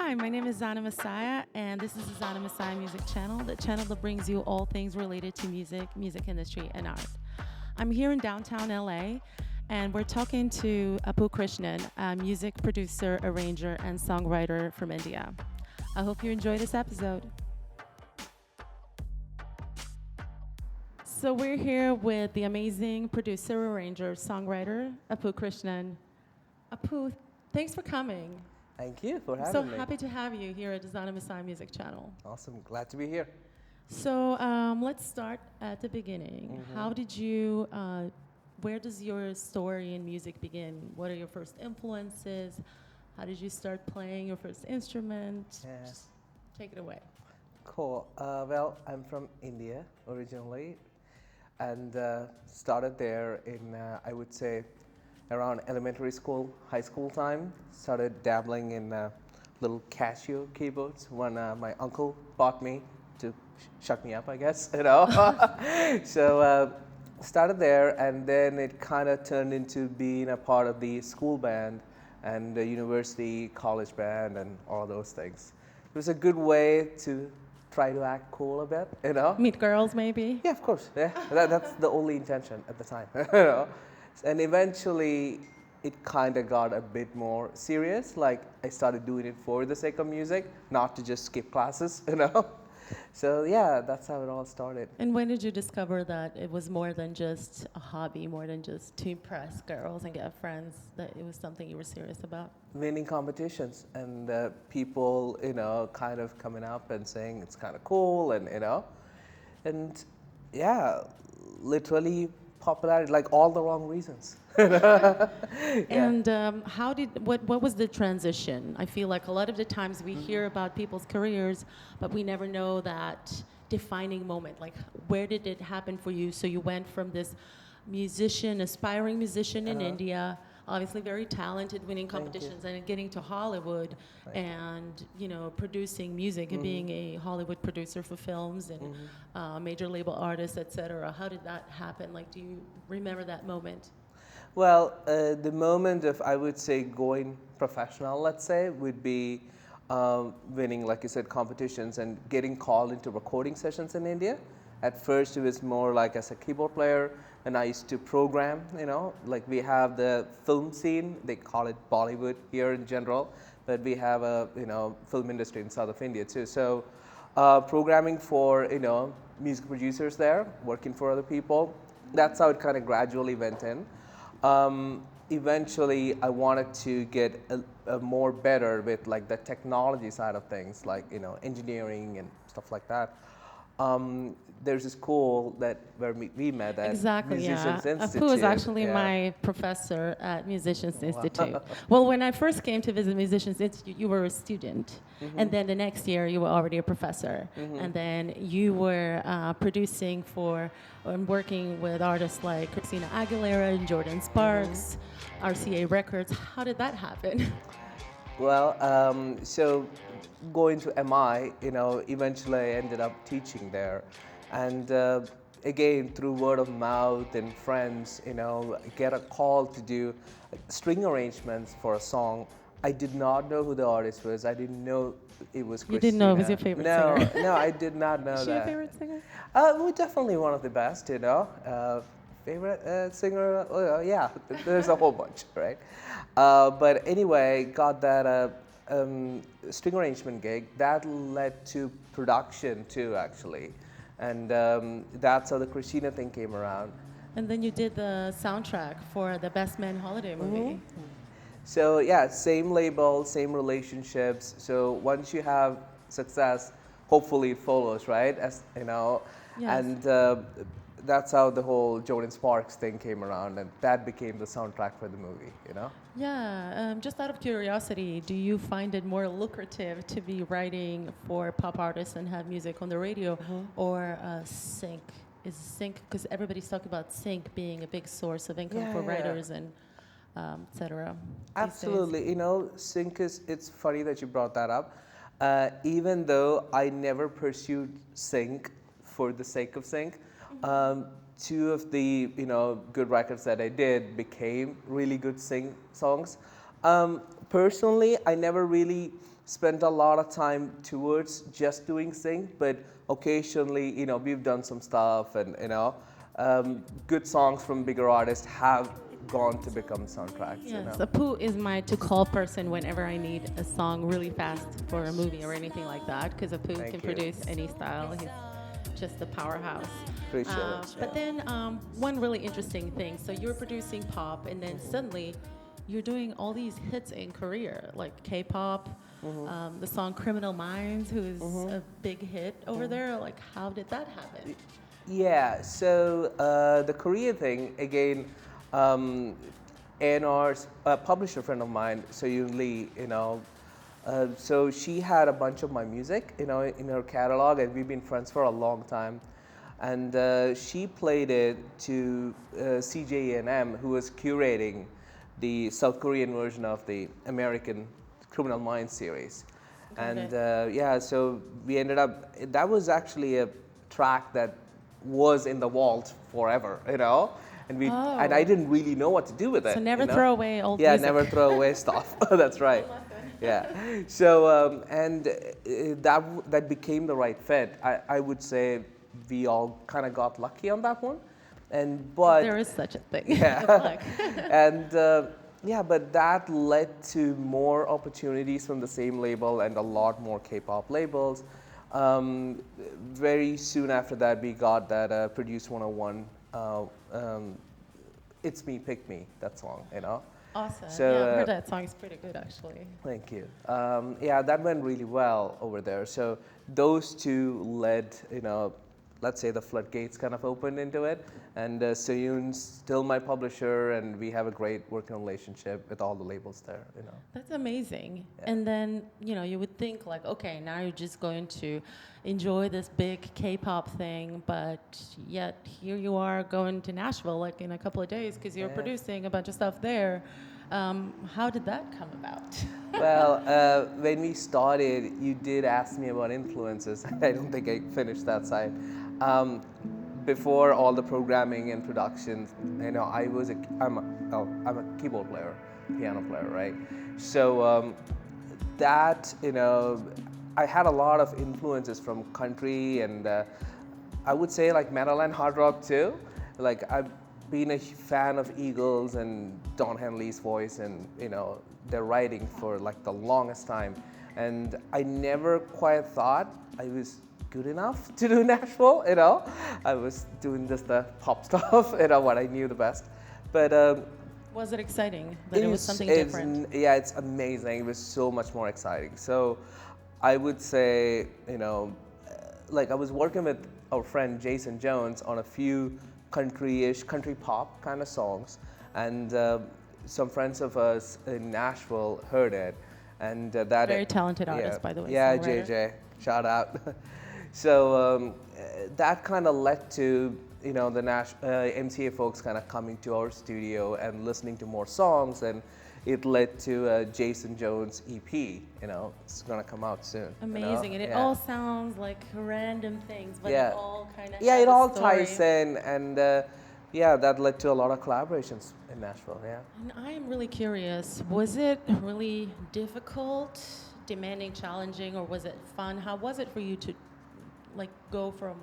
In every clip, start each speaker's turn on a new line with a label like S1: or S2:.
S1: Hi, my name is Zana Messia, and this is the Zana Messia Music Channel, the channel that brings you all things related to music, music industry, and art. I'm here in downtown LA, and we're talking to Appu Krishnan, a music producer, arranger, and songwriter from India. I hope you enjoy this episode. So we're here with the amazing producer, arranger, songwriter, Appu Krishnan. Appu, thanks for coming.
S2: Thank you for
S1: I'm so
S2: having me.
S1: happy to have you here at the Zana Messia Music Channel.
S2: Awesome. Glad to be here.
S1: So let's start at the beginning. How did you, where does your story in music begin? What are your first influences? How did you start playing your first instrument?
S2: Yeah.
S1: Just take it away.
S2: Cool. Well, I'm from India originally and started there in, I would say, around elementary school, high school time. Started dabbling in little Casio keyboards when my uncle bought me to shut me up, I guess, you know. So started there, and then it kind of turned into being a part of the school band and the university, college band, and all those things. It was a good way to try to act cool a bit, you know.
S1: Meet girls, maybe?
S2: Yeah, of course. Yeah, that's the only intention at the time. You know? And eventually, it kind of got a bit more serious. Like I started doing it for the sake of music, not to just skip classes, you know. So yeah, that's how it all started.
S1: And when did you discover that it was more than just a hobby, more than just to impress girls and get friends, that it was something you were serious about?
S2: Winning competitions and people, you know, kind of coming up and saying it's kind of cool, and you know, and yeah, literally popularity, like all the wrong reasons. Yeah.
S1: And what was the transition? I feel like a lot of the times we hear about people's careers, but we never know that defining moment. Like, where did it happen for you? So you went from this musician, aspiring musician in India, obviously very talented, winning competitions, and getting to Hollywood, and producing music and being a Hollywood producer for films and major label artist, etc. How did that happen? Like, do you remember that moment?
S2: Well, the moment of, I would say, going professional, let's say, would be winning, like you said, competitions and getting called into recording sessions in India. At first, it was more like as a keyboard player, and I used to program, you know, like we have the film scene, they call it Bollywood here in general, but we have a, film industry in south of India too. So programming for, music producers there, working for other people, that's how it kind of gradually went in. Eventually, I wanted to get a more better with like the technology side of things, like engineering and stuff like that. There's a school that where we met at
S1: Exactly, yeah.
S2: Musicians Institute.
S1: Appu was actually
S2: Yeah.
S1: my professor at Musicians Institute. Well, when I first came to visit Musicians Institute, you were a student. And then the next year, you were already a professor. And then you were producing for and working with artists like Christina Aguilera and Jordan Sparks, RCA Records. How did that happen?
S2: Well, so going to MI, eventually I ended up teaching there. And again, through word of mouth and friends, get a call to do string arrangements for a song. I did not know who the artist was. I didn't know it was Christina.
S1: You didn't know it was your favorite singer?
S2: No, I did not know
S1: Is she
S2: that.
S1: your favorite singer?
S2: Well, definitely one of the best, favorite singer, yeah, there's a whole bunch, right? But anyway, got that string arrangement gig. That led to production too, actually. And that's how the Christina thing came around.
S1: And then you did the soundtrack for the Best Man Holiday movie.
S2: So yeah, same label, same relationships. So once you have success, hopefully it follows, right? As you know,
S1: Yes.
S2: and that's how the whole Jordan Sparks thing came around, and that became the soundtrack for the movie.
S1: Yeah, just out of curiosity, do you find it more lucrative to be writing for pop artists and have music on the radio, or sync? Is sync, because everybody's talking about sync being a big source of income for writers and etc.
S2: Absolutely. Sync is, it's funny that you brought that up. Even though I never pursued sync for the sake of sync, two of the good records that I did became really good sync songs. Personally, I never really spent a lot of time towards just doing sync, but occasionally, we've done some stuff, and good songs from bigger artists have gone to become soundtracks.
S1: Yes, Appu is my to-call person whenever I need a song really fast for a movie or anything like that, because Appu
S2: Thank
S1: can
S2: you.
S1: produce any style. He's just a powerhouse.
S2: Appreciate it.
S1: But then one really interesting thing. So you're producing pop, and then suddenly you're doing all these hits in Korea, like K-pop, the song "Criminal Minds," who is a big hit over there. Like, how did that happen?
S2: Yeah, so the Korea thing, again, A&R's publisher friend of mine, Soyoon Lee, so she had a bunch of my music, in her catalog, and we've been friends for a long time. And she played it to CJ&M, who was curating the South Korean version of the American Criminal Minds series. And yeah, so we ended up, that was actually a track that was in the vault forever, and and I didn't really know what to do with it.
S1: So never throw away old
S2: yeah,
S1: music.
S2: never throw away stuff. That's right. Yeah. So and that became the right fit. I would say we all kind of got lucky on that one, but
S1: There is such a thing.
S2: yeah, and yeah, but that led to more opportunities from the same label and a lot more K-pop labels. Very soon after that, we got that Produce 101, It's Me, Pick Me, that song,
S1: Awesome.
S2: So,
S1: yeah, I've heard that song. It's pretty good, actually.
S2: Thank you. Yeah, that went really well over there. So those two led, let's say the floodgates kind of opened into it. And Soyoon's still my publisher, and we have a great working relationship with all the labels there.
S1: That's amazing.
S2: Yeah.
S1: And then, you would think like, okay, now you're just going to enjoy this big K-pop thing, but yet here you are going to Nashville like in a couple of days because you're producing a bunch of stuff there. How did that come about?
S2: Well, when we started, you did ask me about influences. I don't think I finished that side. Before all the programming and production, I'm a keyboard player, piano player, right? So that, I had a lot of influences from country and I would say like metal and hard rock too. Like I've been a fan of Eagles and Don Henley's voice and their writing for like the longest time. And I never quite thought I was good enough to do Nashville, I was doing just the pop stuff, what I knew the best. But
S1: was it exciting that it was something different?
S2: Yeah, it's amazing. It was so much more exciting. So I would say, like I was working with our friend Jason Jones on a few country pop kind of songs, and some friends of us in Nashville heard it, and that
S1: very talented artist, by the way.
S2: Yeah,
S1: songwriter.
S2: JJ, shout out. So that kind of led to the MCA folks kind of coming to our studio and listening to more songs, and it led to Jason Jones EP. It's gonna come out soon.
S1: Amazing, and it all sounds like random things, but it all kind of
S2: it all ties in, and yeah, that led to a lot of collaborations in Nashville. Yeah.
S1: And I am really curious. Was it really difficult, demanding, challenging, or was it fun? How was it for you to go from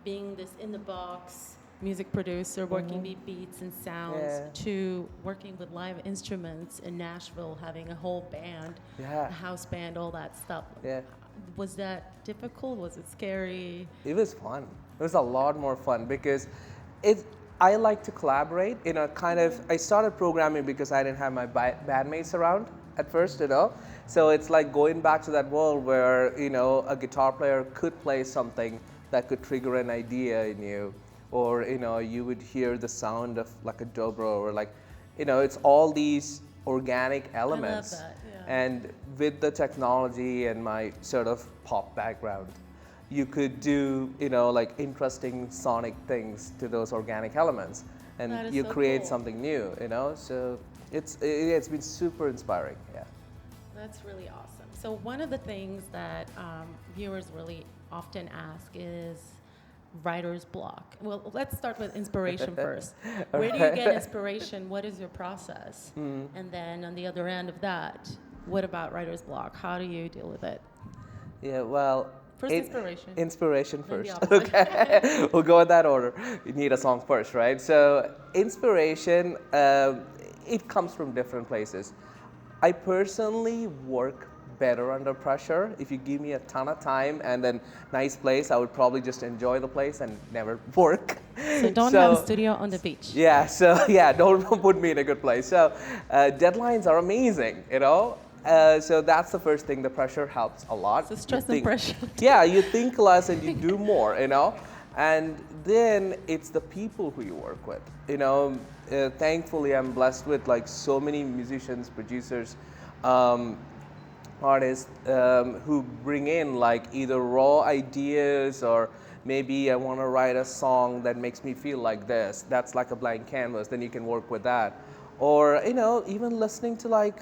S1: being this in the box music producer, working beats and sounds, to working with live instruments in Nashville, having a whole band, a house band, all that stuff?
S2: Yeah.
S1: Was that difficult? Was it scary?
S2: It was fun. It was a lot more fun because I like to collaborate. I started programming because I didn't have my bandmates around at first, So it's like going back to that world where, a guitar player could play something that could trigger an idea in you, or, you would hear the sound of like a dobro, or like, it's all these organic elements.
S1: I love that, yeah.
S2: And with the technology and my sort of pop background, you could do, like interesting sonic things to those organic elements, and you
S1: so
S2: create
S1: cool.
S2: something new, So it's been super inspiring, yeah.
S1: That's really awesome. So one of the things that viewers really often ask is, writer's block? Well, let's start with inspiration first. Where do you get inspiration? What is your process? And then on the other end of that, what about writer's block? How do you deal with it?
S2: Yeah, well,
S1: First inspiration.
S2: Inspiration
S1: Then the
S2: first.
S1: opposite.
S2: Okay, we'll go in that order. You need a song first, right? So inspiration, it comes from different places. I personally work better under pressure. If you give me a ton of time and then nice place, I would probably just enjoy the place and never work.
S1: So don't have a studio on the beach.
S2: Yeah, so yeah, don't put me in a good place. So deadlines are amazing, you know. So that's the first thing. The pressure helps a lot.
S1: So stress and pressure.
S2: Yeah, you think less and you do more, you know. And then it's the people who you work with. You know, thankfully I'm blessed with like so many musicians, producers, artists who bring in like either raw ideas or maybe I want to write a song that makes me feel like this. That's like a blank canvas. Then you can work with that. Or, you know, even listening to like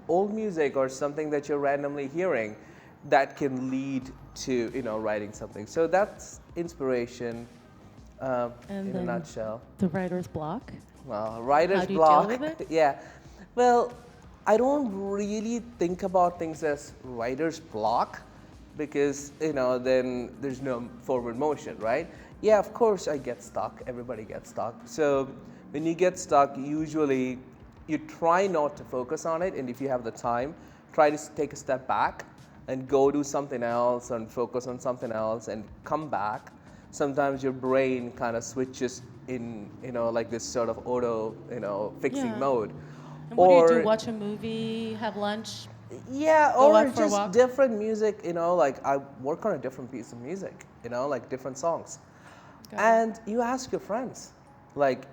S2: old music or something that you're randomly hearing that can lead to, you know, writing something. So that's inspiration in a nutshell.
S1: The writer's block.
S2: Well, writer's
S1: How do you
S2: block.
S1: deal with it?
S2: Yeah. Well, I don't really think about things as writer's block because, you know, then there's no forward motion, right? Yeah, of course I get stuck. Everybody gets stuck. So when you get stuck, usually you try not to focus on it, and if you have the time, try to take a step back and go do something else and focus on something else and come back. Sometimes your brain kind of switches in, you know, like this sort of auto, you know, fixing mode.
S1: And what do you do? Watch a movie, have lunch?
S2: Yeah,
S1: Go
S2: or
S1: out for a
S2: just
S1: walk?
S2: different music, you know, like I work on a different piece of music, you know, like different songs. And you ask your friends, like,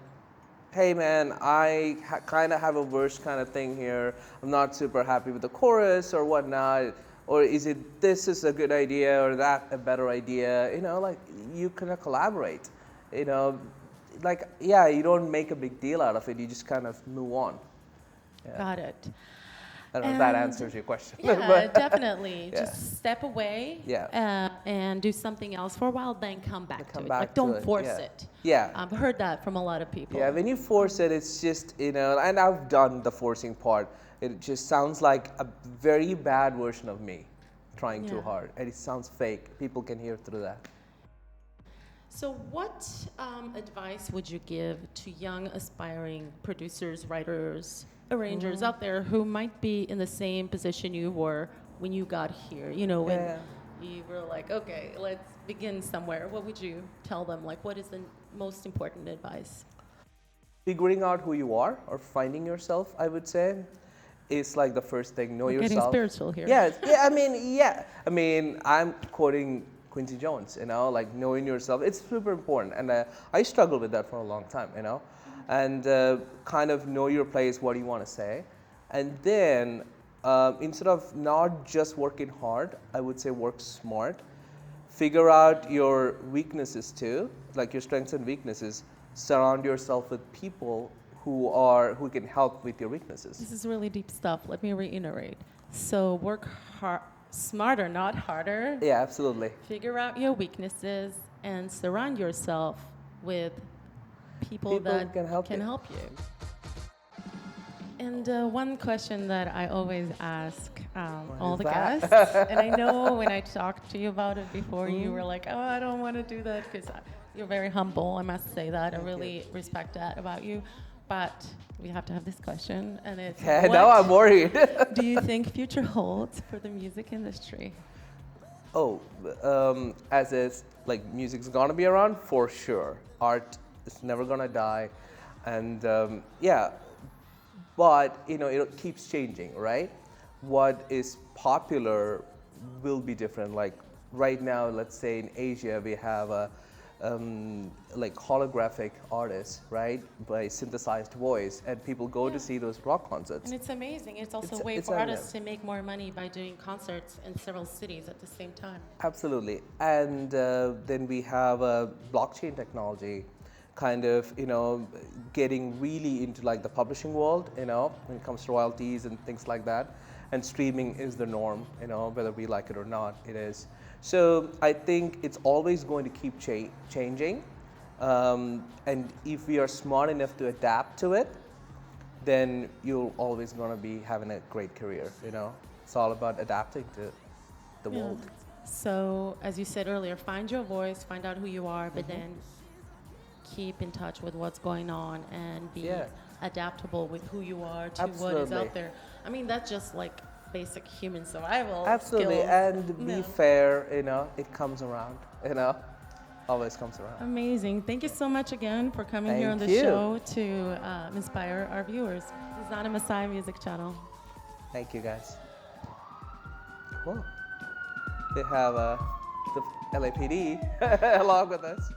S2: hey man, I kind of have a verse kind of thing here. I'm not super happy with the chorus or whatnot. Or is it this is a good idea or that a better idea? You know, like you kind of collaborate. You know, like, yeah, you don't make a big deal out of it. You just kind of move on. Yeah.
S1: Got it.
S2: I don't know if that answers your question.
S1: Yeah, definitely.
S2: Yeah.
S1: Just step away
S2: Yeah.
S1: and do something else for a while, then come back to it.
S2: back
S1: Like,
S2: to
S1: don't
S2: it,
S1: force
S2: yeah.
S1: it.
S2: Yeah.
S1: I've heard that from a lot of people.
S2: Yeah, when you force it, it's just, you know, and I've done the forcing part. It just sounds like a very bad version of me trying too hard. And it sounds fake. People can hear through that.
S1: So what advice would you give to young aspiring producers, writers, arrangers out there who might be in the same position you were when you got here? You know, when you were like, okay, let's begin somewhere. What would you tell them? Like, what is the most important advice?
S2: Figuring out who you are or finding yourself, I would say, is like the first thing. Know
S1: We're
S2: yourself.
S1: getting spiritual here.
S2: I mean, I'm quoting Quincy Jones, you know, like knowing yourself. It's super important. And I struggled with that for a long time, you know. And kind of know your place, what do you want to say. And then instead of not just working hard, I would say work smart. Figure out your weaknesses too, like your strengths and weaknesses. Surround yourself with people who can help with your weaknesses.
S1: This is really deep stuff. Let me reiterate. So work hard, smarter, not harder.
S2: Yeah, absolutely.
S1: Figure out your weaknesses and surround yourself with people that
S2: can help
S1: you. And one question that I always ask all the guests, and I know when I talked to you about it before, you were like, oh, I don't want to do that because you're very humble. I must say that. I really respect that about you. But we have to have this question, and it's
S2: now I'm worried.
S1: do you think future holds for the music industry?
S2: Oh, as is, like music's gonna be around for sure. Art is never gonna die, and but you know it keeps changing, right? What is popular will be different. Like right now, let's say in Asia we have a like holographic artists, right, by synthesized voice, and people go to see those rock concerts.
S1: And it's amazing. It's also a way for artists to make more money by doing concerts in several cities at the same time.
S2: Absolutely. And then we have blockchain technology, kind of, you know, getting really into like the publishing world, you know, when it comes to royalties and things like that. and streaming is the norm, you know, whether we like it or not, it is. So I think it's always going to keep changing, and if we are smart enough to adapt to it, then you're always going to be having a great career, you know. It's all about adapting to the
S1: Yeah.
S2: world.
S1: So, as you said earlier, find your voice, find out who you are, but then keep in touch with what's going on and be
S2: Yeah.
S1: adaptable with who you are to what is
S2: Absolutely.
S1: out there. I mean, that's just like basic human survival
S2: Absolutely,
S1: skills.
S2: and be
S1: Yeah.
S2: fair, you know, it comes around, you know, always comes around.
S1: Amazing. Thank you so much again for coming here on the
S2: Thank you.
S1: show to inspire our viewers. Zana Messia Music Channel.
S2: Thank you, guys. Cool. They have the LAPD along with us.